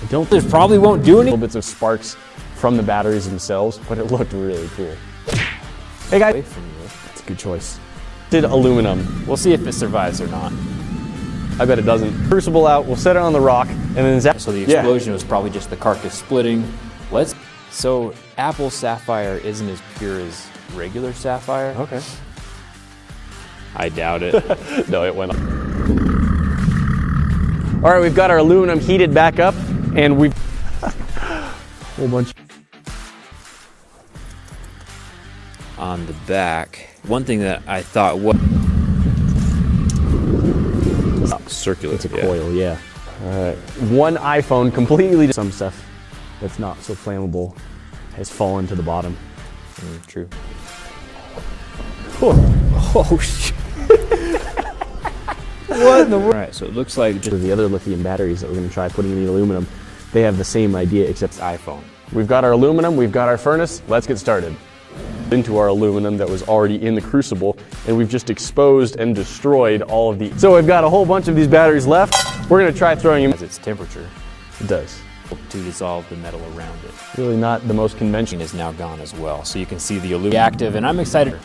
This probably won't do any. Little bits of sparks from the batteries themselves, but it looked really cool. Hey guys, that's a good choice. Did aluminum. We'll see if it survives or not. I bet it doesn't. Crucible out, we'll set it on the rock, and then so the explosion was probably just the carcass splitting. So apple sapphire isn't as pure as regular sapphire. Okay. I doubt it. No, it went up. All right, we've got our aluminum heated back up, and we've a whole bunch. On the back, one thing that I thought was circular. It's a coil, yeah. All right, one iPhone completely. Some stuff that's not so flammable has fallen to the bottom. True. Oh shit. What in the world? All right, so it looks like just the other lithium batteries that we're going to try putting in the aluminum, they have the same idea except iPhone. We've got our aluminum, we've got our furnace, let's get started. Into our aluminum that was already in the crucible, and we've just exposed and destroyed all of the. So we've got a whole bunch of these batteries left. We're going to try throwing them. As its temperature. It does. To dissolve the metal around it. Really not the most conventional. Is now gone as well, so you can see the aluminum active, and I'm excited.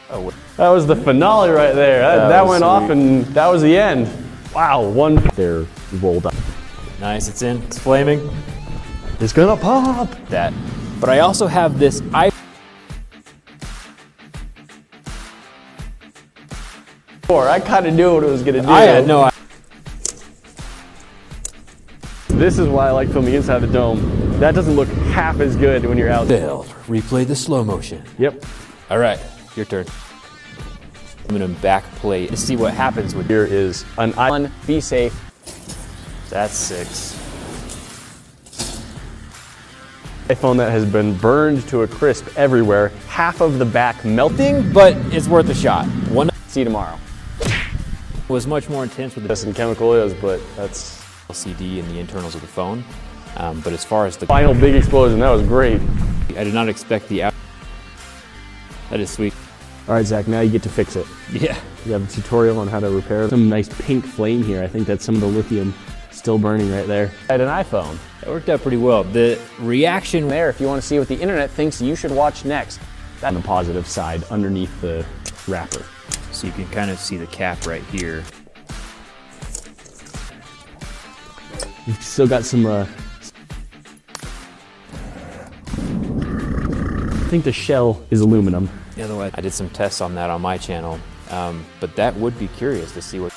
Oh, that was the finale right there. That went off, and that was the end. Wow, they're rolled up. Nice, it's in. It's flaming. It's gonna pop. That, but I also have this I kind of knew what it was gonna do. I had no idea. This is why I like filming inside the dome. That doesn't look half as good when you're out. Failed. Replay the slow motion. Yep. All right, your turn. Aluminum back plate to see what happens with. Here is an iPhone. Be safe. That's 6. iPhone that has been burned to a crisp everywhere. Half of the back melting, but it's worth a shot. See you tomorrow. Was much more intense with the This and chemical is, but that's LCD and the internals of the phone. But as far as the final big explosion, that was great. I did not expect the. That is sweet. All right, Zach, now you get to fix it. Yeah. You have a tutorial on how to repair it. Some nice pink flame here. I think that's some of the lithium still burning right there. I had an iPhone. That worked out pretty well. The reaction there, if you want to see what the internet thinks you should watch next. That's on the positive side underneath the wrapper. So you can kind of see the cap right here. You've still got some, I think the shell is aluminum. The other way, I did some tests on that on my channel, but that would be curious to see what.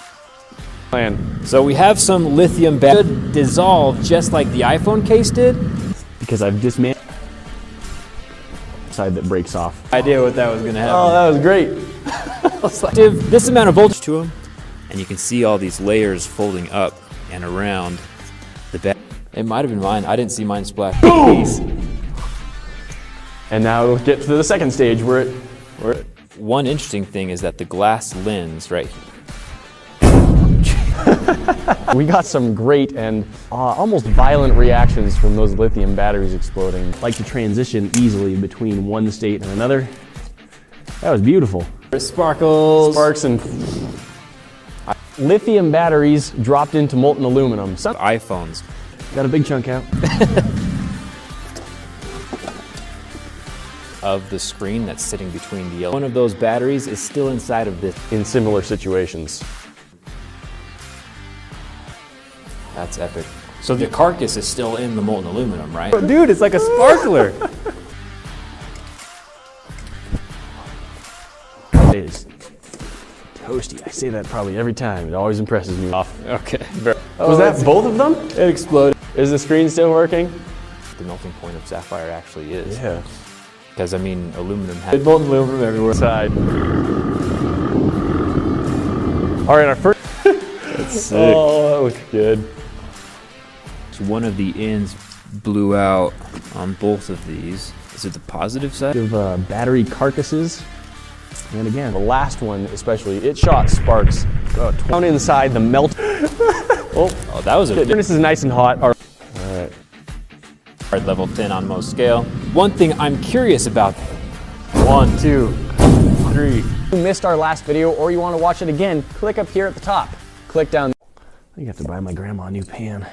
Plan. So we have some lithium should dissolve just like the iPhone case did. Because I've dismantled side that breaks off. Idea what that was going to happen. Oh, that was great. This amount of voltage to them, and you can see all these layers folding up and around the back. It might have been mine. I didn't see mine splash. And now we'll get to the second stage where one interesting thing is that the glass lens right here. we got some great and almost violent reactions from those lithium batteries exploding. Like to transition easily between one state and another. That was beautiful. Sparkles. Sparks and lithium batteries dropped into molten aluminum. Some iPhones. Got a big chunk out. Of the screen that's sitting between the one of those batteries is still inside of this. In similar situations. That's epic. So the carcass is still in the molten aluminum, right? Dude, it's like a sparkler. It is toasty. I say that probably every time. It always impresses me. Okay. Was that both of them? It exploded. Is the screen still working? The melting point of sapphire actually is. Yeah. Because I mean, aluminum has molten aluminum everywhere. Side. All right, our first. That's sick. Oh, that looks good. So one of the ends blew out on both of these. Is it the positive side? Of battery carcasses. And again, the last one especially, it shot sparks down inside the melt. Oh, that was a good. This is nice and hot. All right. Level 10 on most scale. One thing I'm curious about. 1, 2, 3. If you missed our last video or you want to watch it again, click up here at the top. Click down. I think I have to buy my grandma a new pan.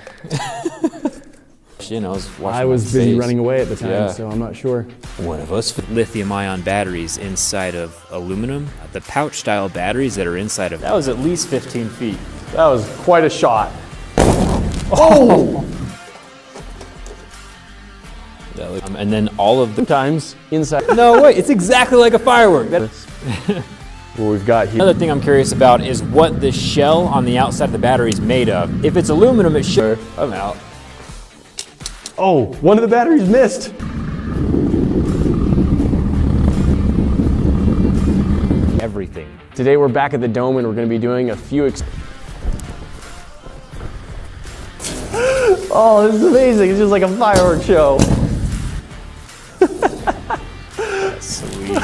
rush in. I was watching. I was my busy face. running away at the time, Yeah. so I'm not sure. One of us with lithium-ion batteries inside of aluminum. The pouch-style batteries that are inside of that was at least 15 feet. That was quite a shot. Oh! And then all of the Sometimes inside. no wait, it's exactly like a firework. What we've got here. Another thing I'm curious about is what the shell on the outside of the battery is made of. If it's aluminum, it should. I'm out. Oh, one of the batteries missed. Everything. Today we're back at the dome and we're going to be doing a few. Oh, this is amazing! It's just like a fireworks show. Sweet.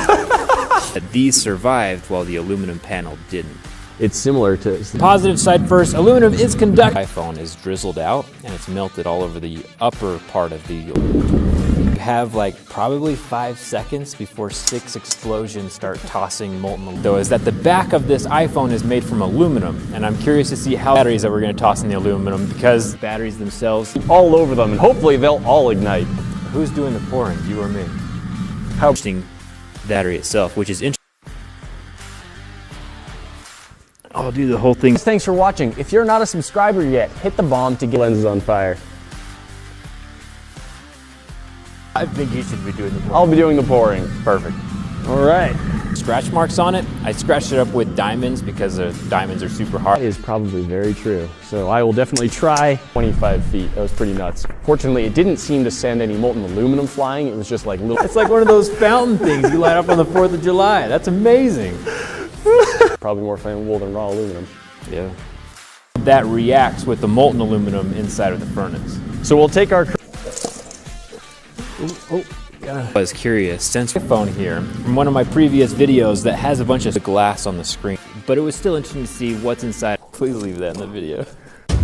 These survived while the aluminum panel didn't. It's similar to. Positive side first, aluminum is conductive. iPhone is drizzled out and it's melted all over the upper part of the. You have like probably 5 seconds before 6 explosions start tossing molten aluminum. Though is that the back of this iPhone is made from aluminum, and I'm curious to see how batteries that we're going to toss in the aluminum because batteries themselves All over them, and hopefully they'll all ignite. Who's doing the pouring, you or me? How interesting battery itself, which is interesting. I'll do the whole thing. Thanks for watching. If you're not a subscriber yet, hit the bomb to get lenses on fire. I think you should be doing the pouring. I'll be doing the pouring. Perfect. All right. Scratch marks on it. I scratched it up with diamonds because diamonds are super hard. That is probably very true. So I will definitely try 25 feet. That was pretty nuts. Fortunately, it didn't seem to send any molten aluminum flying. It was just like little. It's like one of those fountain things you light up on the 4th of July. That's amazing. Probably more flammable than raw aluminum. Yeah. That reacts with the molten aluminum inside of the furnace. So we'll take our. I was curious, since phone here, from one of my previous videos that has a bunch of glass on the screen, but it was still interesting to see what's inside. Please leave that in the video.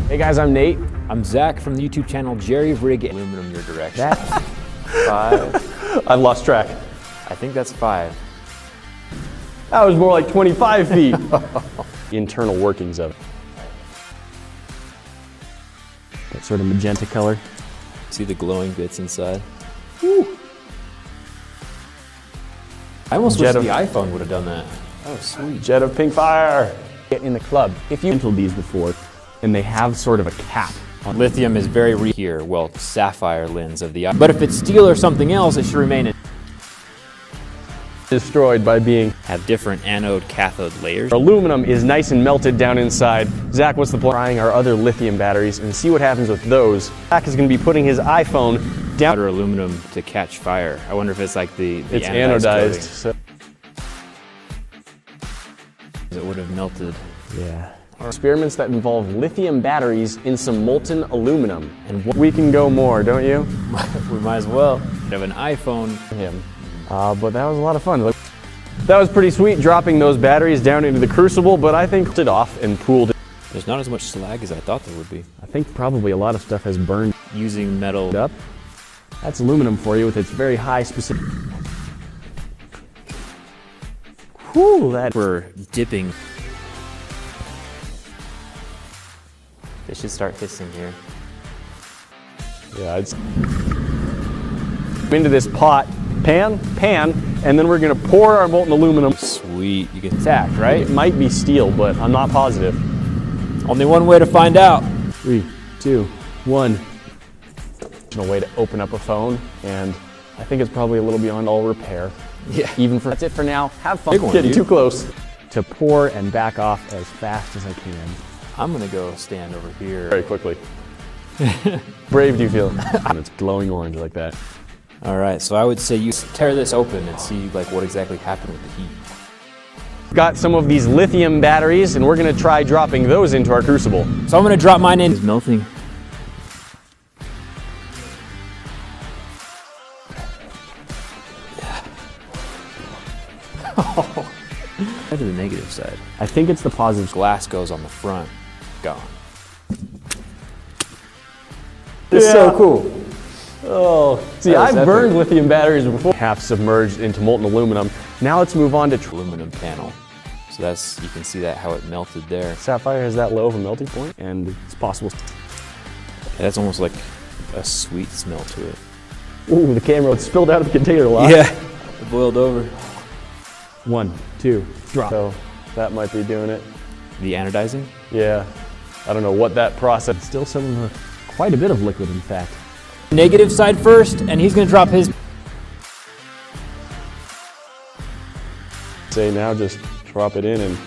Hey guys, I'm Nate. I'm Zach from the YouTube channel Jerry Rig Aluminum Your Direction. That's 5. I've lost track. I think that's 5. That was more like 25 feet. Internal workings of it. That sort of magenta color. See the glowing bits inside? Woo. I almost wish the iPhone would have done that. Oh, sweet. Jet of pink fire. Get in the club. If you've handled these before, and they have sort of a cap. Lithium is very here, well, sapphire lens of the eye. But if it's steel or something else, it should remain Destroyed by being. have different anode cathode layers. Aluminum is nice and melted down inside. Zach, what's the point? Trying our other lithium batteries and see what happens with those. Zach is going to be putting his iPhone down. Powder aluminum to catch fire. I wonder if it's like the It's anodized. So. It would have melted. Yeah. Experiments that involve lithium batteries in some molten aluminum. And we can go more, don't you? We might as well have an iPhone. Him. But that was a lot of fun. That was pretty sweet, dropping those batteries down into the crucible, but I think it off and pooled it. There's not as much slag as I thought there would be. I think probably a lot of stuff has burned Using metal. up. That's aluminum for you with its very high specific. Whew, that. We're dipping. They should start hissing here. Yeah, it's into this pot, pan, and then we're gonna pour our molten aluminum. Sweet, you get tacked, right? It might be steel, but I'm not positive. Only one way to find out. 3, 2, 1. A way to open up a phone, and I think it's probably a little beyond all repair. Yeah. Even for that's it for now. Have fun. Big one, Getting dude. too close. To pour and back off as fast as I can. I'm gonna go stand over here. Very quickly. Brave do you feel? And it's glowing orange like that. All right, so I would say you tear this open and see like what exactly happened with the heat. Got some of these lithium batteries, and we're gonna try dropping those into our crucible. So I'm gonna drop mine in. It's melting. To the negative side. I think it's the positive. Glass goes on the front. Gone. It's so cool. Oh, see, That was I've burned epic. lithium batteries before. Half submerged into molten aluminum. Now let's move on to Aluminum panel. So that's, you can see that how it melted there. sapphire has that low of a melting point, and it's possible. That's almost like a sweet smell to it. Ooh, the camera spilled out of the container a lot. Yeah, it boiled over. 1, 2, drop. So that might be doing it. The anodizing? Yeah. I don't know what that process. Still some, quite a bit of liquid, in fact. Negative side first, and he's gonna drop his. Say now, just drop it in and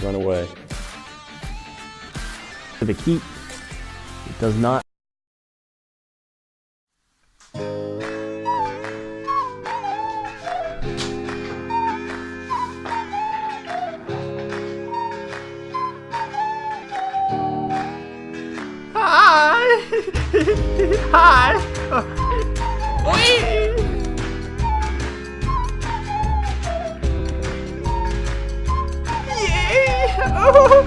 run away. The heat, it does not. Hi! Hi! Whee! Yay! Oh!